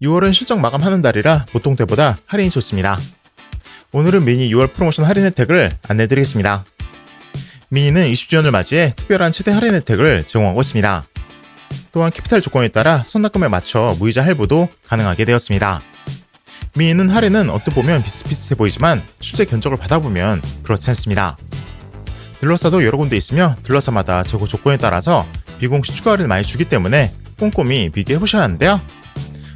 6월은 실적 마감하는 달이라 보통 때보다 할인이 좋습니다. 오늘은 미니 6월 프로모션 할인 혜택을 안내해드리겠습니다. 미니는 20주년을 맞이해 특별한 최대 할인 혜택을 제공하고 있습니다. 또한 캐피탈 조건에 따라 선납금에 맞춰 무이자 할부도 가능하게 되었습니다. 미니는 할인은 언뜻 보면 비슷비슷해 보이지만 실제 견적을 받아보면 그렇지 않습니다. 딜러사도 여러 군데 있으며 딜러사마다 재고 조건에 따라서 비공식 추가 할인을 많이 주기 때문에 꼼꼼히 비교해보셔야 하는데요.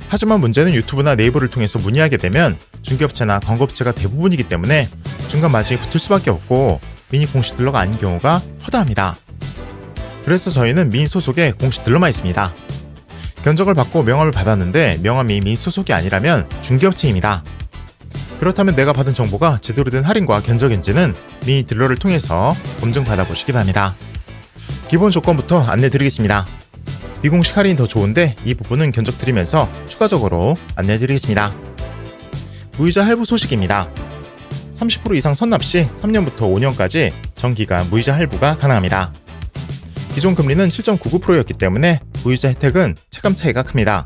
하지만 문제는 유튜브나 네이버를 통해서 문의하게 되면 중개업체나 광고업체가 대부분이기 때문에 중간 마진이 붙을 수밖에 없고 미니 공식 딜러가 아닌 경우가 허다합니다. 그래서 저희는 미니 소속의 공식 딜러만 있습니다. 견적을 받고 명함을 받았는데 명함이 미니 소속이 아니라면 중개업체입니다. 그렇다면 내가 받은 정보가 제대로 된 할인과 견적인지는 미니 딜러를 통해서 검증받아보시기 바랍니다. 기본 조건부터 안내드리겠습니다. 비공식 할인이 더 좋은데 이 부분은 견적 드리면서 추가적으로 안내드리겠습니다. 무이자 할부 소식입니다. 30% 이상 선납 시 3년부터 5년까지 전기간 무이자 할부가 가능합니다. 기존 금리는 7.99%였기 때문에 무이자 혜택은 체감 차이가 큽니다.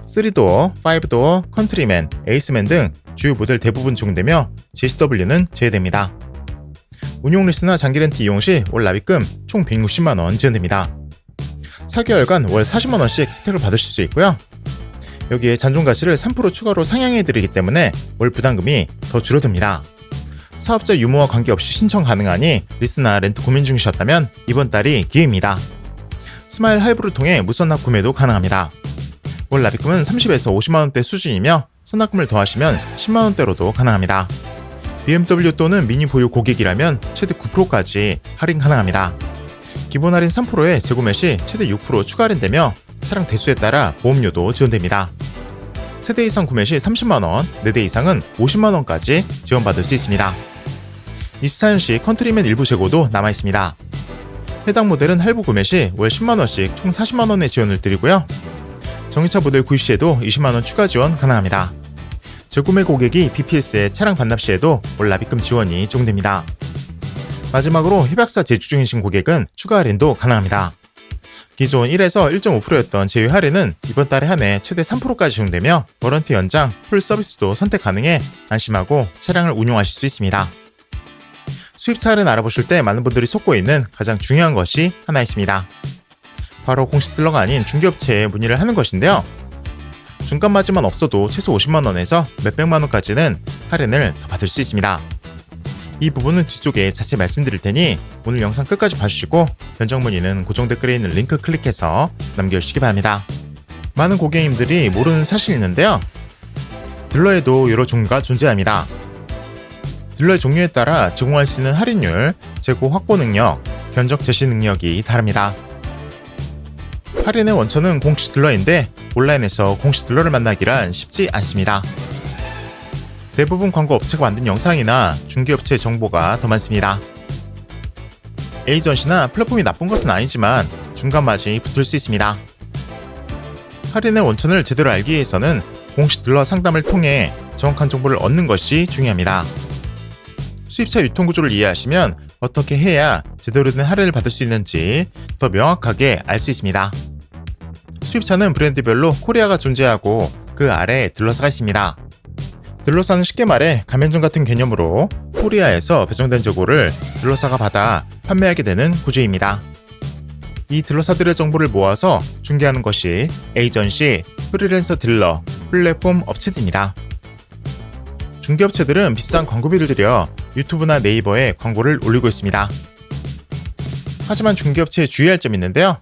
3도어, 5도어, 컨트리맨, 에이스맨 등 주요 모델 대부분 적용되며 GSW는 제외됩니다. 운용 리스나 장기 렌트 이용 시 월 납입금 총 160만원 지원됩니다. 4개월간 월 40만원씩 혜택을 받으실 수 있고요. 여기에 잔존가시를 3% 추가로 상향해드리기 때문에 월 부담금이 더 줄어듭니다. 사업자 유무와 관계없이 신청 가능하니 리스나 렌트 고민 중이셨다면 이번 달이 기회입니다. 스마일 할부를 통해 무선납 구매도 가능합니다. 월 납입금은 30에서 50만원대 수준이며 선납금을 더하시면 10만원대로도 가능합니다. BMW 또는 미니 보유 고객이라면 최대 9%까지 할인 가능합니다. 기본 할인 3%에 재구매 시 최대 6% 추가 할인되며 차량 대수에 따라 보험료도 지원됩니다. 세대 이상 구매 시 30만원, 4대 이상은 50만원까지 지원받을 수 있습니다. 24년식 컨트리맨 일부 재고도 남아있습니다. 해당 모델은 할부 구매 시 월 10만원씩 총 40만원의 지원을 드리고요. 전기차 모델 구입 시에도 20만원 추가 지원 가능합니다. 재구매 고객이 BPS에 차량 반납 시에도 월 납입금 지원이 적용됩니다. 마지막으로 협약사 제주 중이신 고객은 추가 할인도 가능합니다. 기존 1에서 1.5%였던 제휴 할인은 이번 달에 한해 최대 3%까지 적용되며 워런티 연장, 풀 서비스도 선택 가능해 안심하고 차량을 운용하실 수 있습니다. 수입차 할인 알아보실 때 많은 분들이 속고 있는 가장 중요한 것이 하나 있습니다. 바로 공식 딜러가 아닌 중개업체에 문의를 하는 것인데요. 중간 마진만 없어도 최소 50만원에서 몇백만원까지는 할인을 더 받을 수 있습니다. 이 부분은 뒤쪽에 자세히 말씀드릴 테니 오늘 영상 끝까지 봐주시고 견적 문의는 고정 댓글에 있는 링크 클릭해서 남겨주시기 바랍니다. 많은 고객님들이 모르는 사실이 있는데요. 딜러에도 여러 종류가 존재합니다. 딜러의 종류에 따라 제공할 수 있는 할인율, 재고 확보 능력, 견적 제시 능력이 다릅니다. 할인의 원천은 공식 딜러인데 온라인에서 공식 딜러를 만나기란 쉽지 않습니다. 대부분 광고 업체가 만든 영상이나 중개업체 정보가 더 많습니다. 에이전시나 플랫폼이 나쁜 것은 아니지만 중간 마진이 붙을 수 있습니다. 할인의 원천을 제대로 알기 위해서는 공식 딜러 상담을 통해 정확한 정보를 얻는 것이 중요합니다. 수입차 유통 구조를 이해하시면 어떻게 해야 제대로 된 할인을 받을 수 있는지 더 명확하게 알 수 있습니다. 수입차는 브랜드별로 코리아가 존재하고 그 아래 딜러사가 있습니다. 딜러사는 쉽게 말해 가맹점 같은 개념으로 코리아에서 배정된 재고를 딜러사가 받아 판매하게 되는 구조입니다. 이 딜러사들의 정보를 모아서 중개하는 것이 에이전시, 프리랜서 딜러, 플랫폼 업체들입니다. 중개업체들은 비싼 광고비를 들여 유튜브나 네이버에 광고를 올리고 있습니다. 하지만 중개업체에 주의할 점이 있는데요.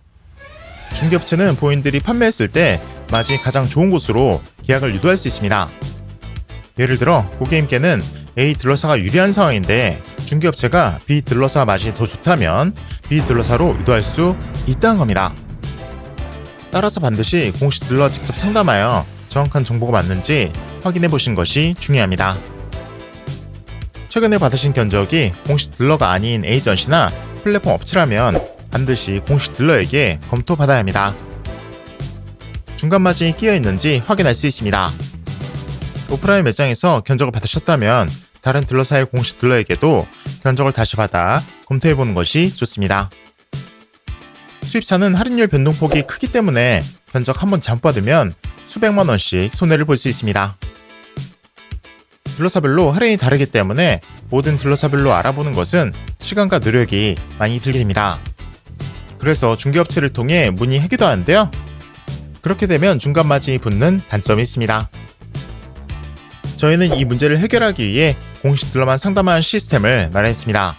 중개업체는 본인들이 판매했을 때 마진이 가장 좋은 곳으로 계약을 유도할 수 있습니다. 예를 들어 고객님께는 A 딜러사가 유리한 상황인데 중개업체가 B 딜러사 마진이 더 좋다면 B 딜러사로 유도할 수 있다는 겁니다. 따라서 반드시 공식 딜러 직접 상담하여 정확한 정보가 맞는지 확인해 보신 것이 중요합니다. 최근에 받으신 견적이 공식 딜러가 아닌 에이전시나 플랫폼 업체라면 반드시 공식 딜러에게 검토받아야 합니다. 중간 마진이 끼어 있는지 확인할 수 있습니다. 오프라인 매장에서 견적을 받으셨다면 다른 딜러사의 공식 딜러에게도 견적을 다시 받아 검토해보는 것이 좋습니다. 수입차는 할인율 변동폭이 크기 때문에 견적 한번 잘못 받으면 수백만 원씩 손해를 볼 수 있습니다. 딜러사별로 할인이 다르기 때문에 모든 딜러사별로 알아보는 것은 시간과 노력이 많이 들게 됩니다. 그래서 중개업체를 통해 문의하기도 하는데요. 그렇게 되면 중간 마진이 붙는 단점이 있습니다. 저희는 이 문제를 해결하기 위해 공식 딜러만 상담하는 시스템을 마련했습니다.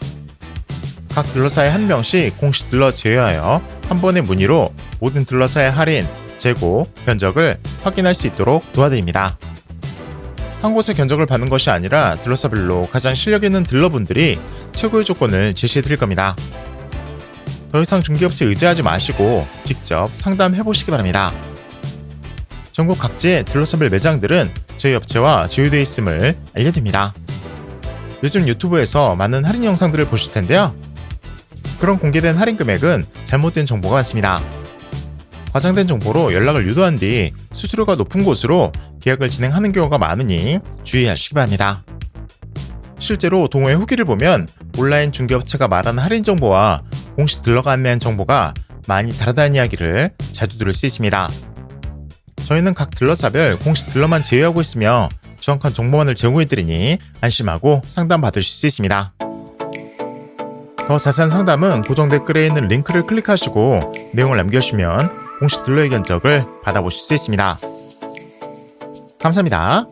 각 딜러사에 한 명씩 공식 딜러 제외하여 한 번의 문의로 모든 딜러사의 할인, 재고, 견적을 확인할 수 있도록 도와드립니다. 한 곳의 견적을 받는 것이 아니라 딜러사별로 가장 실력 있는 딜러분들이 최고의 조건을 제시해 드릴 겁니다. 더 이상 중개업체 의지하지 마시고 직접 상담해 보시기 바랍니다. 전국 각지의 딜러사별 매장들은 저희 업체와 제휴되어 있음을 알려드립니다. 요즘 유튜브에서 많은 할인 영상들을 보실 텐데요. 그런 공개된 할인 금액은 잘못된 정보가 많습니다. 과장된 정보로 연락을 유도한 뒤 수수료가 높은 곳으로 계약을 진행하는 경우가 많으니 주의하시기 바랍니다. 실제로 동호회 후기를 보면 온라인 중개업체가 말하는 할인 정보와 공식 딜러가 안내한 정보가 많이 다르다는 이야기를 자주 들을 수 있습니다. 저희는 각 딜러사별 공식 딜러만 제휴하고 있으며 정확한 정보만을 제공해드리니 안심하고 상담받으실 수 있습니다. 더 자세한 상담은 고정 댓글에 있는 링크를 클릭하시고 내용을 남겨주시면 공식 딜러의 견적을 받아보실 수 있습니다. 감사합니다.